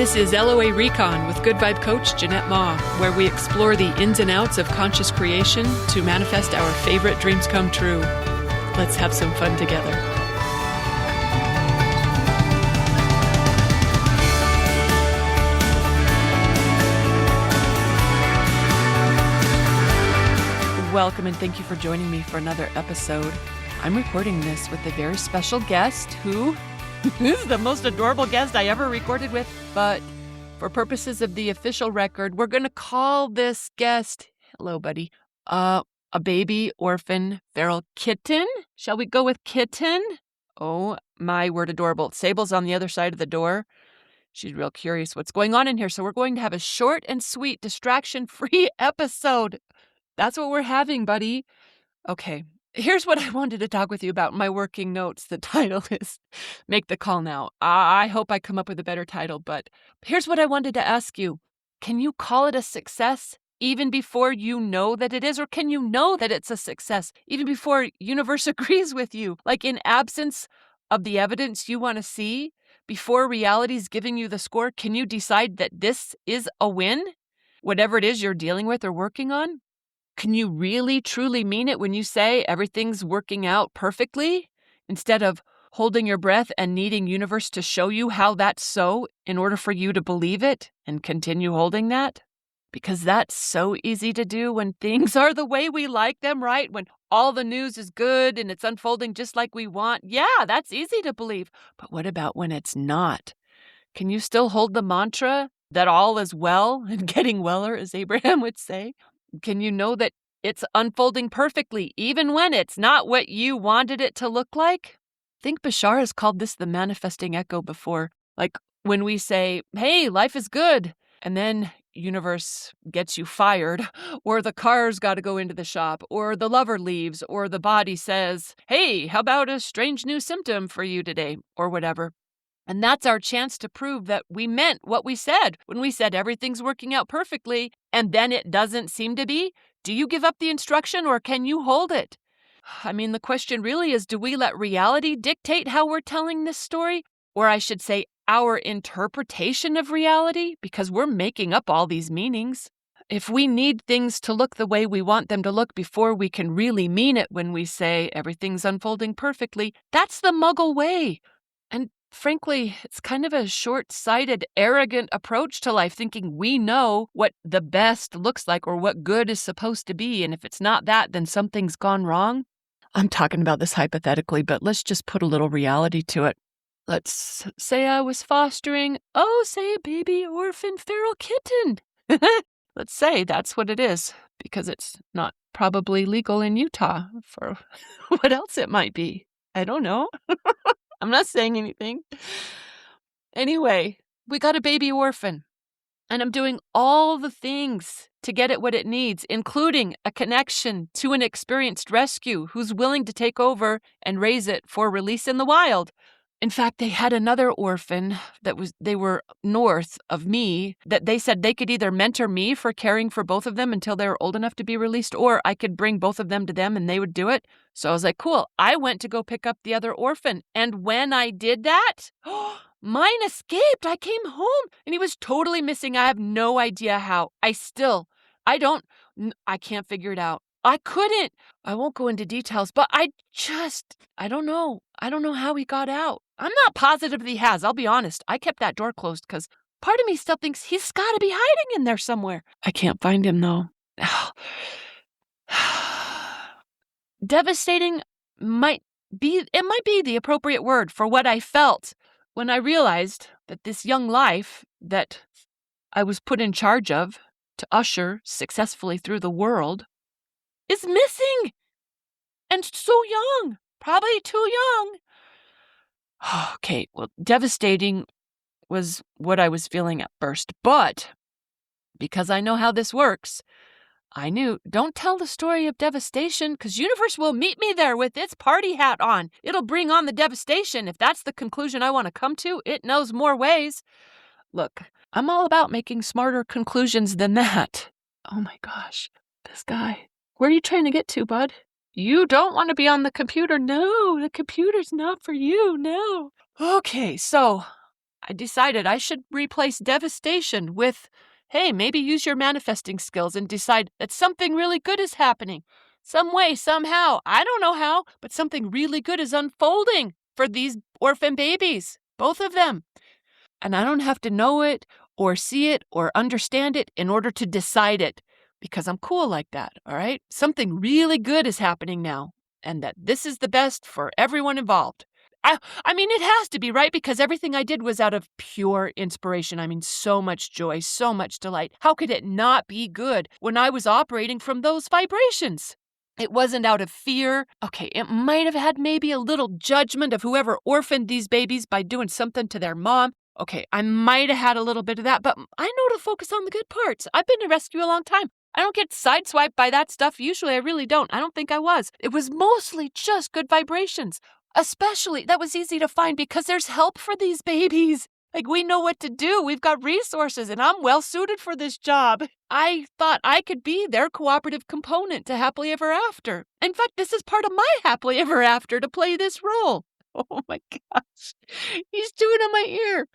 This is LOA Recon with Good Vibe Coach Jeanette Ma, where we explore the ins and outs of conscious creation to manifest our favorite dreams come true. Let's have some fun together. Welcome and thank you for joining me for another episode. I'm recording this with a very special guest who is the most adorable guest I ever recorded with, but for purposes of the official record, we're going to call this guest, hello buddy, a baby orphan feral kitten. Shall we go with kitten? Oh my word, adorable. Sable's on the other side of the door. She's real curious what's going on in here, so we're going to have a short and sweet, distraction-free episode. That's what we're having, buddy. Okay, here's what I wanted to talk with you about in my working notes. The title is Make the Call Now. I hope I come up with a better title, but here's what I wanted to ask you. Can you call it a success even before you know that it is? Or can you know that it's a success even before universe agrees with you? Like in absence of the evidence you want to see, before reality's giving you the score, can you decide that this is a win? Whatever it is you're dealing with or working on? Can you really, truly mean it when you say everything's working out perfectly, instead of holding your breath and needing universe to show you how that's so in order for you to believe it and continue holding that? Because that's so easy to do when things are the way we like them, right? When all the news is good and it's unfolding just like we want. Yeah, that's easy to believe. But what about when it's not? Can you still hold the mantra that all is well and getting weller, as Abraham would say? Can you know that it's unfolding perfectly, even when it's not what you wanted it to look like? I think Bashar has called this the manifesting echo before. Like when we say, hey, life is good, and then universe gets you fired, or the car's got to go into the shop, or the lover leaves, or the body says, hey, how about a strange new symptom for you today, or whatever. And that's our chance to prove that we meant what we said when we said everything's working out perfectly, and then it doesn't seem to be. Do you give up the instruction or can you hold it? I mean, the question really is, do we let reality dictate how we're telling this story? Or I should say, our interpretation of reality, because we're making up all these meanings. If we need things to look the way we want them to look before we can really mean it when we say everything's unfolding perfectly, that's the Muggle way. And frankly, it's kind of a short-sighted, arrogant approach to life, thinking we know what the best looks like or what good is supposed to be, and if it's not that, then something's gone wrong. I'm talking about this hypothetically, but let's just put a little reality to it. Let's say I was fostering, say a baby orphan feral kitten. Let's say that's what it is, because it's not probably legal in Utah for what else it might be. I don't know. I'm not saying anything. Anyway, we got a baby orphan, and I'm doing all the things to get it what it needs, including a connection to an experienced rescue who's willing to take over and raise it for release in the wild. In fact, they had another orphan they were north of me that they said they could either mentor me for caring for both of them until they were old enough to be released, or I could bring both of them to them and they would do it. So I was like, cool. I went to go pick up the other orphan. And when I did that, mine escaped. I came home and he was totally missing. I have no idea how. I can't figure it out. I won't go into details, but I don't know. I don't know how he got out. I'm not positive that he has. I'll be honest. I kept that door closed because part of me still thinks he's got to be hiding in there somewhere. I can't find him though. Devastating might be the appropriate word for what I felt when I realized that this young life that I was put in charge of to usher successfully through the world is missing. And so young. Probably too young. Okay, well, devastating was what I was feeling at first. But because I know how this works, I knew, don't tell the story of devastation, because universe will meet me there with its party hat on. It'll bring on the devastation. If that's the conclusion I want to come to, it knows more ways. Look, I'm all about making smarter conclusions than that. Oh my gosh, this guy. Where are you trying to get to, bud? You don't want to be on the computer. No, the computer's not for you. No. Okay, so I decided I should replace devastation with, hey, maybe use your manifesting skills and decide that something really good is happening. Some way, somehow, I don't know how, but something really good is unfolding for these orphan babies, both of them. And I don't have to know it or see it or understand it in order to decide it, because I'm cool like that, all right? Something really good is happening now, and that this is the best for everyone involved. I mean, it has to be, right? Because everything I did was out of pure inspiration. I mean, so much joy, so much delight. How could it not be good when I was operating from those vibrations? It wasn't out of fear. Okay, it might have had maybe a little judgment of whoever orphaned these babies by doing something to their mom. Okay, I might have had a little bit of that, but I know to focus on the good parts. I've been in rescue a long time. I don't get sideswiped by that stuff. Usually I really don't. I don't think I was. It was mostly just good vibrations. Especially, that was easy to find because there's help for these babies. Like, we know what to do. We've got resources, and I'm well suited for this job. I thought I could be their cooperative component to Happily Ever After. In fact, this is part of my Happily Ever After to play this role. Oh my gosh. He's chewing on my ear.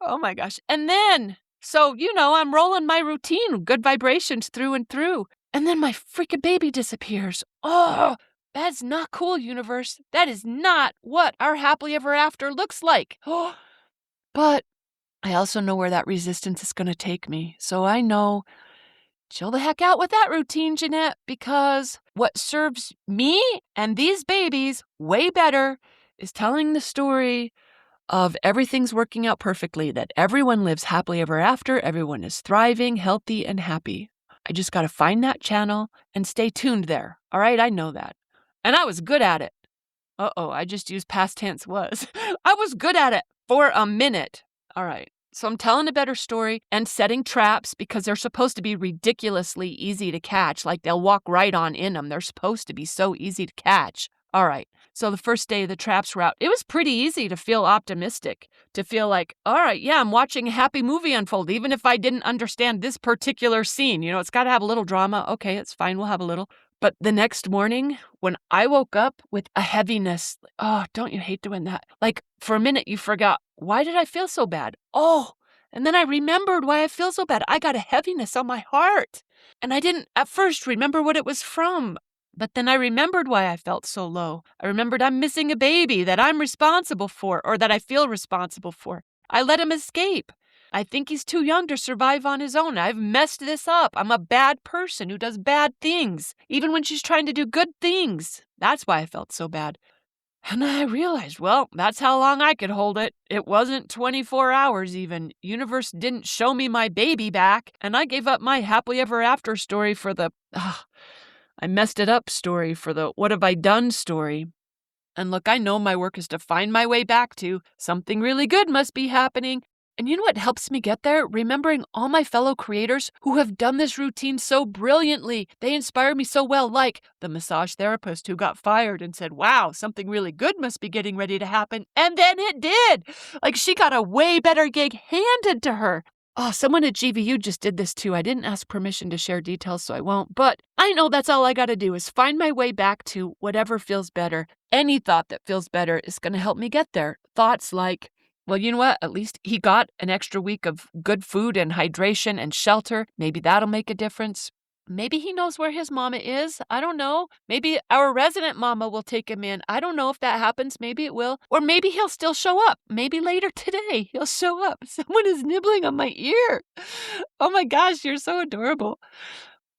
Oh my gosh. And then, so, I'm rolling my routine, good vibrations through and through. And then my freaking baby disappears. Oh, that's not cool, universe. That is not what our Happily Ever After looks like. But I also know where that resistance is going to take me. So I know, chill the heck out with that routine, Jeanette, because what serves me and these babies way better is telling the story of everything's working out perfectly, that everyone lives happily ever after, everyone is thriving, healthy, and happy. I just got to find that channel and stay tuned there. All right, I know that. And I was good at it. I just used past tense was. I was good at it for a minute. All right. So I'm telling a better story and setting traps because they're supposed to be ridiculously easy to catch. Like they'll walk right on in them. They're supposed to be so easy to catch. All right. So the first day the traps were out, it was pretty easy to feel optimistic, to feel like, all right, yeah, I'm watching a happy movie unfold, even if I didn't understand this particular scene. It's got to have a little drama. Okay, it's fine. We'll have a little. But the next morning, when I woke up with a heaviness, oh, don't you hate doing that? Like, for a minute, you forgot, why did I feel so bad? Oh, and then I remembered why I feel so bad. I got a heaviness on my heart. And I didn't at first remember what it was from. But then I remembered why I felt so low. I remembered I'm missing a baby that I'm responsible for, or that I feel responsible for. I let him escape. I think he's too young to survive on his own. I've messed this up. I'm a bad person who does bad things, even when she's trying to do good things. That's why I felt so bad. And I realized, well, that's how long I could hold it. It wasn't 24 hours even. Universe didn't show me my baby back, and I gave up my happily ever after story for the, I messed it up story for the what have I done story. And look, I know my work is to find my way back to something really good must be happening. And you know what helps me get there? Remembering all my fellow creators who have done this routine so brilliantly. They inspire me so well, like the massage therapist who got fired and said, wow, something really good must be getting ready to happen. And then it did. Like she got a way better gig handed to her. Oh, someone at GVU just did this too. I didn't ask permission to share details, so I won't. But I know that's all I got to do is find my way back to whatever feels better. Any thought that feels better is going to help me get there. Thoughts like, well, you know what? At least he got an extra week of good food and hydration and shelter. Maybe that'll make a difference. Maybe he knows where his mama is. I don't know. Maybe our resident mama will take him in. I don't know if that happens. Maybe it will. Or maybe he'll still show up. Maybe later today he'll show up. Someone is nibbling on my ear. Oh my gosh, you're so adorable.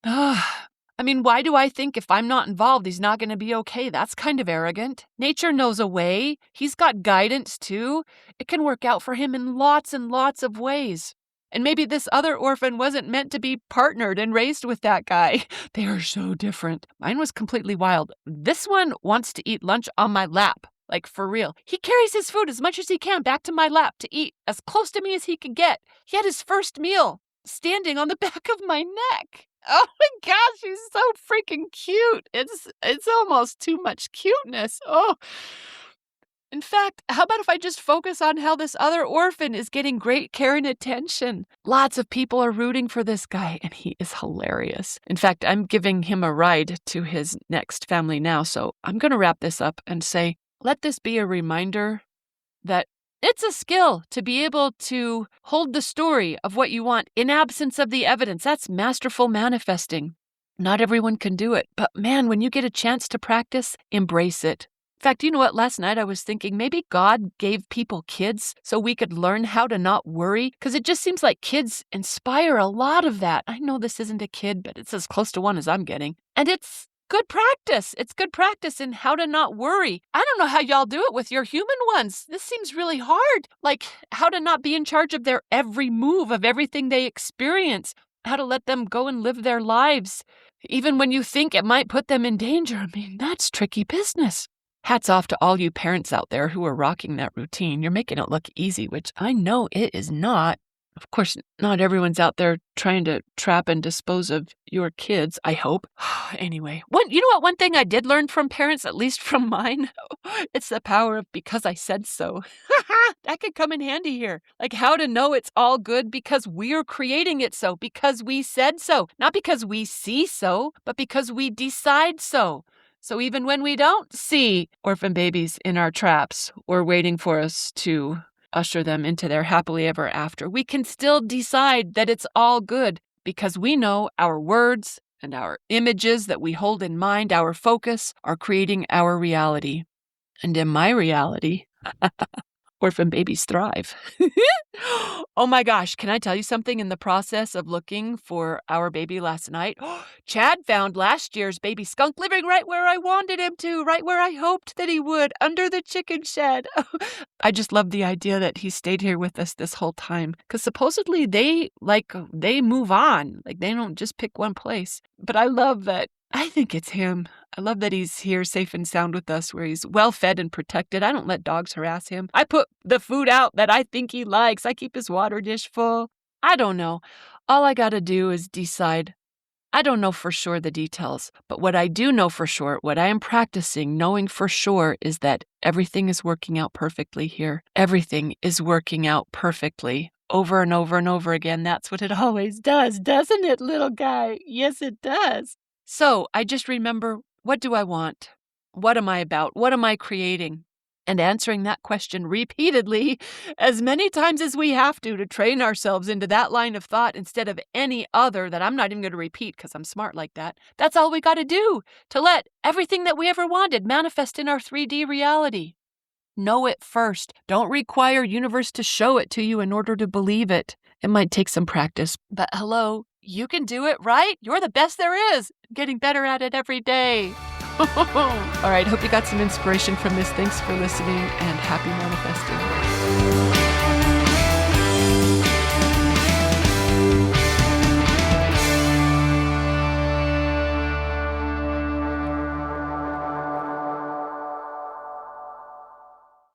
I mean, why do I think if I'm not involved, he's not going to be okay? That's kind of arrogant. Nature knows a way. He's got guidance too. It can work out for him in lots and lots of ways. And maybe this other orphan wasn't meant to be partnered and raised with that guy. They are so different. Mine was completely wild. This one wants to eat lunch on my lap. Like, for real. He carries his food as much as he can back to my lap to eat as close to me as he can get. He had his first meal standing on the back of my neck. Oh my gosh, he's so freaking cute. It's almost too much cuteness. Oh. In fact, how about if I just focus on how this other orphan is getting great care and attention? Lots of people are rooting for this guy, and he is hilarious. In fact, I'm giving him a ride to his next family now, so I'm going to wrap this up and say, let this be a reminder that It's a skill to be able to hold the story of what you want in absence of the evidence. That's masterful manifesting. Not everyone can do it, but man, when you get a chance to practice, embrace it. In fact, you know what? Last night I was thinking maybe God gave people kids so we could learn how to not worry, because it just seems like kids inspire a lot of that. I know this isn't a kid, but it's as close to one as I'm getting. And it's good practice. It's good practice in how to not worry. I don't know how y'all do it with your human ones. This seems really hard. Like how to not be in charge of their every move, of everything they experience, how to let them go and live their lives, even when you think it might put them in danger. I mean, that's tricky business. Hats off to all you parents out there who are rocking that routine. You're making it look easy, which I know it is not. Of course, not everyone's out there trying to trap and dispose of your kids, I hope. Anyway, you know what? One thing I did learn from parents, at least from mine, it's the power of because I said so. That could come in handy here. Like how to know it's all good because we're creating it so, because we said so. Not because we see so, but because we decide so. So even when we don't see orphan babies in our traps or waiting for us to usher them into their happily ever after, we can still decide that it's all good because we know our words and our images that we hold in mind, our focus, are creating our reality. And in my reality, orphan babies thrive. Oh my gosh, can I tell you something? In the process of looking for our baby last night, Chad found last year's baby skunk living right where I wanted him to, right where I hoped that he would, under the chicken shed. I just love the idea that he stayed here with us this whole time, because supposedly they move on. Like they don't just pick one place. But I love that. I think it's him. I love that he's here safe and sound with us, where he's well fed and protected. I don't let dogs harass him. I put the food out that I think he likes. I keep his water dish full. I don't know. All I got to do is decide. I don't know for sure the details, but what I do know for sure, what I am practicing knowing for sure, is that everything is working out perfectly here. Everything is working out perfectly. Over and over and over again. That's what it always does, doesn't it, little guy? Yes, it does. So I just remember, what do I want? What am I about? What am I creating? And answering that question repeatedly as many times as we have to train ourselves into that line of thought instead of any other that I'm not even going to repeat because I'm smart like that. That's all we got to do to let everything that we ever wanted manifest in our 3D reality. Know it first. Don't require universe to show it to you in order to believe it. It might take some practice, but hello, you can do it, right? You're the best there is. Getting better at it every day. All right, hope you got some inspiration from this. Thanks for listening and happy manifesting.